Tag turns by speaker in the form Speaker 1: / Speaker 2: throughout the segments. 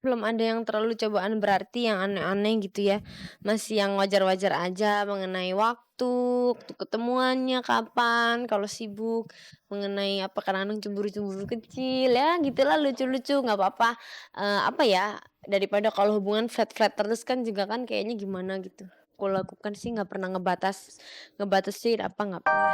Speaker 1: Belum ada yang terlalu cobaan berarti yang aneh-aneh gitu ya. Masih yang wajar-wajar aja mengenai waktu ketemuannya kapan, kalau sibuk, mengenai apa kadang-kadang cemburu-cemburu kecil, ya gitulah lucu-lucu nggak apa-apa, apa ya, daripada kalau hubungan flat-flat terus kan juga kan kayaknya gimana gitu. Aku lakukan sih nggak pernah ngebatasin apa nggak pernah.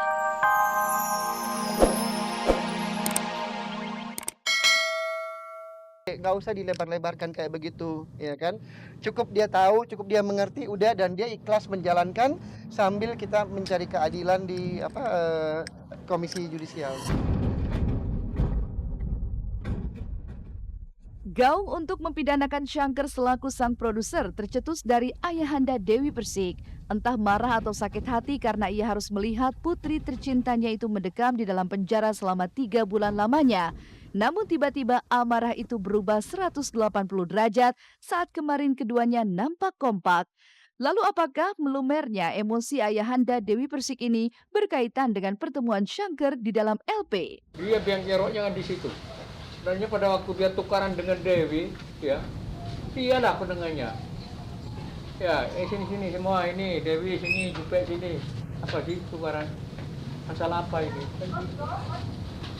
Speaker 2: Nggak usah dilebar-lebarkan kayak begitu, ya kan. Cukup dia tahu, cukup dia mengerti, udah dan dia ikhlas menjalankan sambil kita mencari keadilan di komisi yudisial.
Speaker 3: Gaung untuk mempidanakan Shankar selaku sang produser tercetus dari ayahanda Dewi Persik. Entah marah atau sakit hati karena ia harus melihat putri tercintanya itu mendekam di dalam penjara selama 3 bulan lamanya. Namun tiba-tiba amarah itu berubah 180 derajat saat kemarin keduanya nampak kompak. Lalu apakah melumernya emosi ayahanda Dewi Persik ini berkaitan dengan pertemuan Shankar di dalam LP?
Speaker 4: Dia biang keroknya kan di situ. Sebenarnya pada waktu dia tukaran dengan Dewi, ya, dia lah pendengarnya. Ya, sini semua ini, Dewi sini, Jupe sini. Apa sih tukaran? Masalah apa ini? Kan gitu.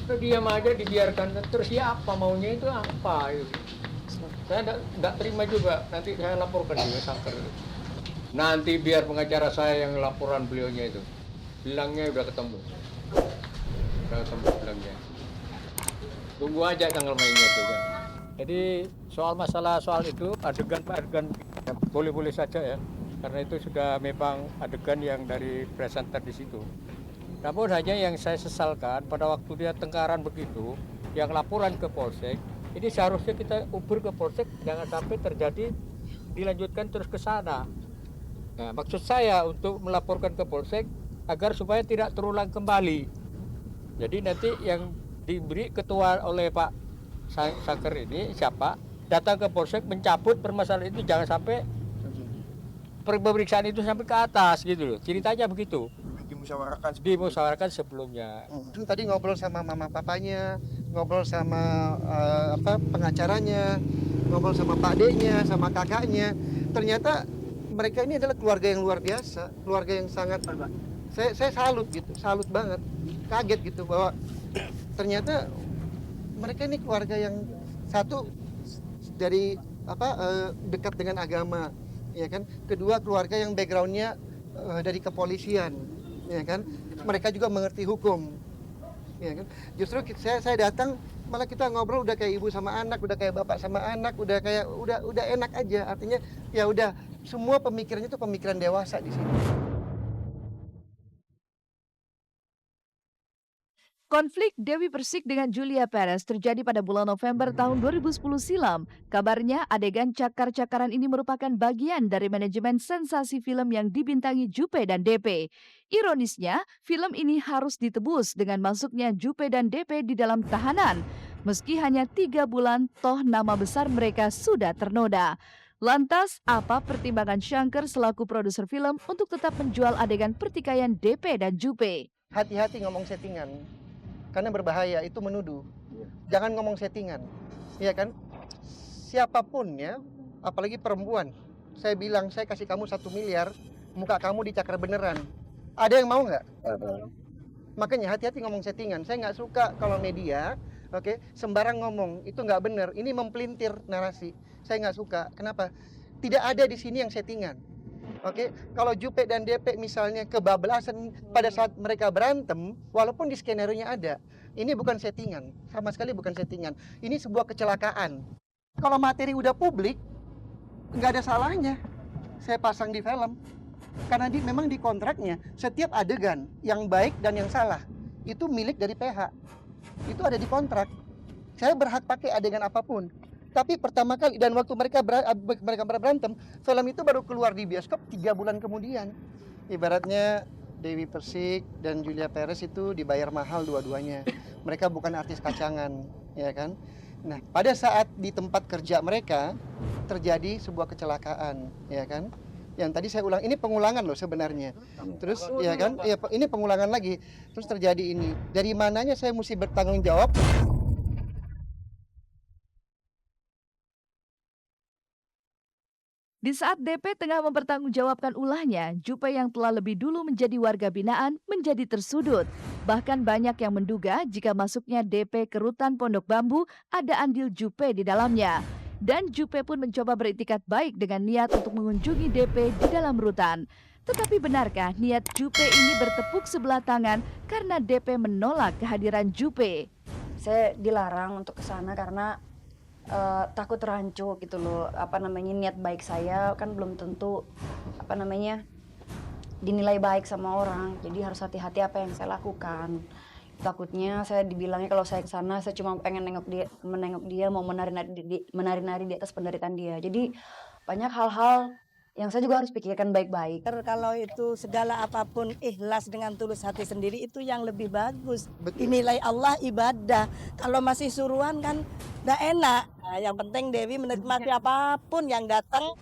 Speaker 4: Udah diam aja dibiarkan. Terus ya apa maunya itu apa? Itu. Saya enggak terima juga. Nanti saya laporkan juga Sangker. Nanti biar pengacara saya yang laporan beliaunya itu. Bilangnya udah ketemu. Udah ketemu bilangnya. Tunggu aja tanggal mainnya itu ya. Jadi soal itu adegan ya, boleh-boleh saja ya. Karena itu sudah memang adegan yang dari presenter di situ. Namun hanya yang saya sesalkan pada waktu dia tengkaran begitu, yang laporan ke Polsek, ini seharusnya kita ubur ke Polsek, jangan sampai terjadi dilanjutkan terus ke sana. Nah, maksud saya untuk melaporkan ke Polsek agar supaya tidak terulang kembali. Jadi nanti yang diberi ketua oleh Pak Saker ini siapa datang ke Polsek mencabut permasalahan itu jangan sampai pemeriksaan itu sampai ke atas gitu loh. Ceritanya begitu. Dimusyawarahkan sebelumnya.
Speaker 2: Tadi ngobrol sama mama papanya, ngobrol sama pengacaranya, ngobrol sama Pak D-nya, sama kakaknya. Ternyata mereka ini adalah keluarga yang luar biasa, keluarga yang sangat saya salut gitu, salut banget, kaget gitu bahwa ternyata mereka ini keluarga yang satu dari dekat dengan agama, ya kan. Kedua keluarga yang backgroundnya dari kepolisian, ya kan. Mereka juga mengerti hukum, ya kan. Justru saya datang malah kita ngobrol udah kayak ibu sama anak, udah kayak bapak sama anak, udah kayak udah enak aja. Artinya ya udah semua pemikirannya itu pemikiran dewasa di sini.
Speaker 3: Konflik Dewi Persik dengan Julia Perez terjadi pada bulan November tahun 2010 silam. Kabarnya adegan cakar-cakaran ini merupakan bagian dari manajemen sensasi film yang dibintangi Jupe dan DP. Ironisnya, film ini harus ditebus dengan masuknya Jupe dan DP di dalam tahanan. Meski hanya 3 bulan, toh nama besar mereka sudah ternoda. Lantas, apa pertimbangan Shankar selaku produser film untuk tetap menjual adegan pertikaian DP dan Jupe?
Speaker 2: Hati-hati ngomong settingan. Karena berbahaya, itu menuduh. Jangan ngomong settingan. Iya kan? Siapapun ya, apalagi perempuan. Saya bilang, saya kasih kamu 1 miliar, muka kamu dicakar beneran. Ada yang mau nggak? Makanya hati-hati ngomong settingan. Saya nggak suka kalau media, oke, sembarang ngomong. Itu nggak bener. Ini mempelintir narasi. Saya nggak suka. Kenapa? Tidak ada di sini yang settingan. Oke, kalau Jupe dan DP misalnya kebablasan pada saat mereka berantem, walaupun di skenario-nya ada, ini bukan settingan, sama sekali bukan settingan. Ini sebuah kecelakaan. Kalau materi udah publik, nggak ada salahnya saya pasang di film. Karena memang di kontraknya, setiap adegan yang baik dan yang salah, itu milik dari PH. Itu ada di kontrak. Saya berhak pakai adegan apapun. Tapi pertama kali dan waktu mereka berantem, film itu baru keluar di bioskop 3 bulan kemudian. Ibaratnya Dewi Persik dan Julia Perez itu dibayar mahal dua-duanya. Mereka bukan artis kacangan, ya kan? Nah, pada saat di tempat kerja mereka terjadi sebuah kecelakaan, ya kan? Yang tadi saya ulang, ini pengulangan loh sebenarnya. Terus ya kan, ya ini pengulangan lagi. Terus terjadi ini. Dari mananya saya mesti bertanggung jawab
Speaker 3: Di saat DP tengah mempertanggungjawabkan ulahnya, Jupe yang telah lebih dulu menjadi warga binaan menjadi tersudut. Bahkan banyak yang menduga jika masuknya DP ke rutan Pondok Bambu ada andil Jupe di dalamnya. Dan Jupe pun mencoba beritikat baik dengan niat untuk mengunjungi DP di dalam rutan. Tetapi benarkah niat Jupe ini bertepuk sebelah tangan karena DP menolak kehadiran Jupe?
Speaker 5: Saya dilarang untuk ke sana karena takut rancu gitu loh. Niat baik saya kan belum tentu dinilai baik sama orang. Jadi harus hati-hati apa yang saya lakukan. Takutnya saya dibilangnya kalau saya ke sana saya cuma pengen menengok dia, mau menari-nari di atas penderitaan dia. Jadi banyak hal-hal yang saya juga harus pikirkan baik-baik.
Speaker 6: Kalau itu segala apapun ikhlas dengan tulus hati sendiri itu yang lebih bagus.
Speaker 2: Betul.
Speaker 6: Dinilai Allah ibadah. Kalau masih suruhan kan nggak enak. Nah, yang penting Dewi menerima siapapun yang datang.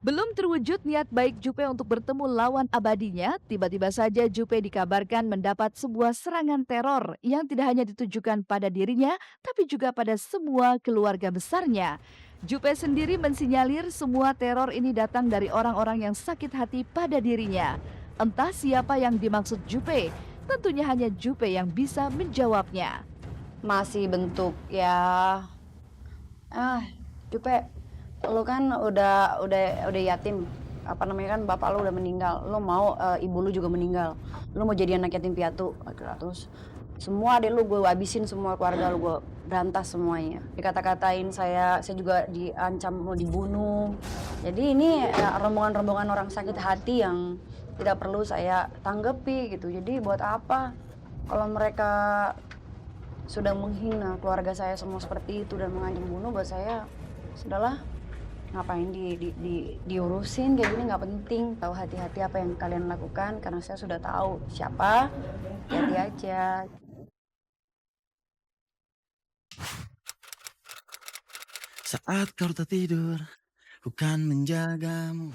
Speaker 3: Belum terwujud niat baik Jupe untuk bertemu lawan abadinya, tiba-tiba saja Jupe dikabarkan mendapat sebuah serangan teror yang tidak hanya ditujukan pada dirinya, tapi juga pada semua keluarga besarnya. Jupe sendiri mensinyalir semua teror ini datang dari orang-orang yang sakit hati pada dirinya. Entah siapa yang dimaksud Jupe, tentunya hanya Jupe yang bisa menjawabnya.
Speaker 5: Masih bentuk ya, Jupe, lu kan udah yatim, kan bapak lu udah meninggal, lu mau ibu lu juga meninggal, lu mau jadi anak yatim piatu, terus semua adek lu gue habisin, semua keluarga lu gue berantas semuanya, dikata-katain saya juga diancam mau dibunuh. Jadi ini rombongan-rombongan orang sakit hati yang tidak perlu saya tanggapi gitu. Jadi buat apa kalau mereka sudah menghina keluarga saya semua seperti itu dan mengancam bunuh, buat saya sudahlah. Ngapain diurusin kayak gini, nggak penting. Tahu hati-hati apa yang kalian lakukan karena saya sudah tahu siapa. Hati aja.
Speaker 7: Saat kau tertidur, ku kan menjagamu.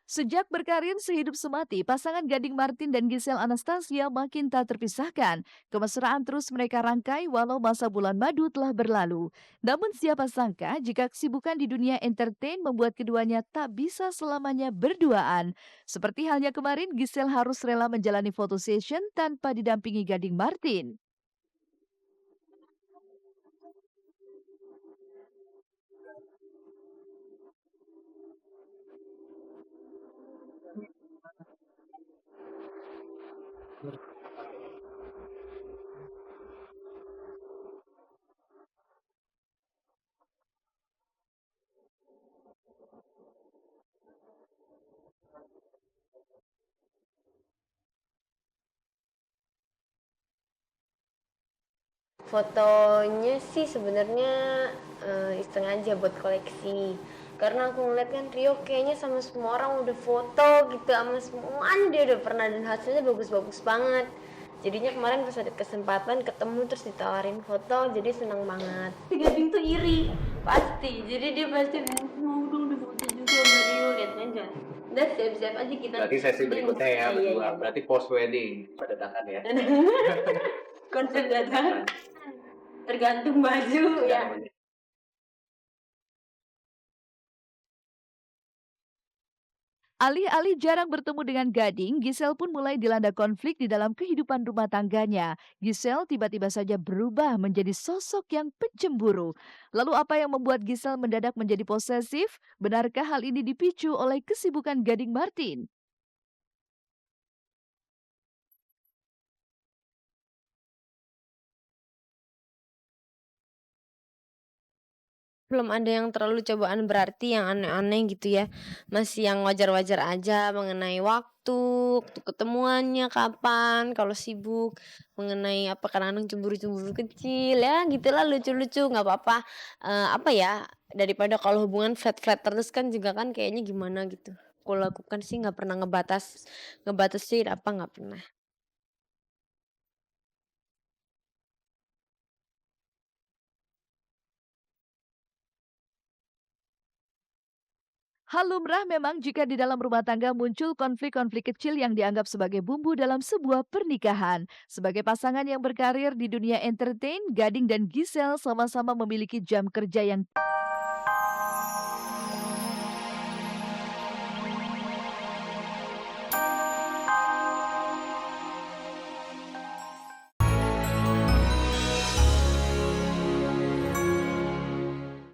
Speaker 3: Sejak berkarir sehidup semati, pasangan Gading Martin dan Giselle Anastasia makin tak terpisahkan. Kemesraan terus mereka rangkai walau masa bulan madu telah berlalu. Namun siapa sangka jika kesibukan di dunia entertain membuat keduanya tak bisa selamanya berduaan. Seperti halnya kemarin, Giselle harus rela menjalani photo session tanpa didampingi Gading Martin.
Speaker 1: Fotonya sih sebenarnya iseng aja buat koleksi. Karena aku ngeliat kan Rio kayaknya sama semua orang udah foto gitu, sama semuanya dia udah pernah dan hasilnya bagus-bagus banget. Jadinya kemarin pas ada kesempatan ketemu terus ditawarin foto, jadi seneng banget. Si Gading tuh iri, pasti. Jadi dia pasti mau dong difoto juga sama Rio, lihat aja. Udah siap-siap aja kita.
Speaker 4: Berarti sesi berikutnya ya,
Speaker 1: Iya,
Speaker 4: berdua.
Speaker 1: iya.
Speaker 4: Berarti post wedding pada tangan ya.
Speaker 1: Konsep dadakan. Tergantung baju ya.
Speaker 3: Alih-alih jarang bertemu dengan Gading, Giselle pun mulai dilanda konflik di dalam kehidupan rumah tangganya. Giselle tiba-tiba saja berubah menjadi sosok yang pencemburu. Lalu apa yang membuat Giselle mendadak menjadi posesif? Benarkah hal ini dipicu oleh kesibukan Gading Martin?
Speaker 1: Belum ada yang terlalu cobaan berarti yang aneh-aneh gitu ya. Masih yang wajar-wajar aja mengenai waktu ketemuannya kapan, kalau sibuk, mengenai apa kadang-kadang cemburu-cemburu kecil ya gitulah lucu-lucu nggak apa-apa. Apa ya, daripada kalau hubungan flat-flat terus kan juga kan kayaknya gimana gitu. Aku lakukan sih nggak pernah ngebatasin apa nggak pernah.
Speaker 3: Hal lumrah memang jika di dalam rumah tangga muncul konflik-konflik kecil yang dianggap sebagai bumbu dalam sebuah pernikahan. Sebagai pasangan yang berkarir di dunia entertain, Gading dan Giselle sama-sama memiliki jam kerja yang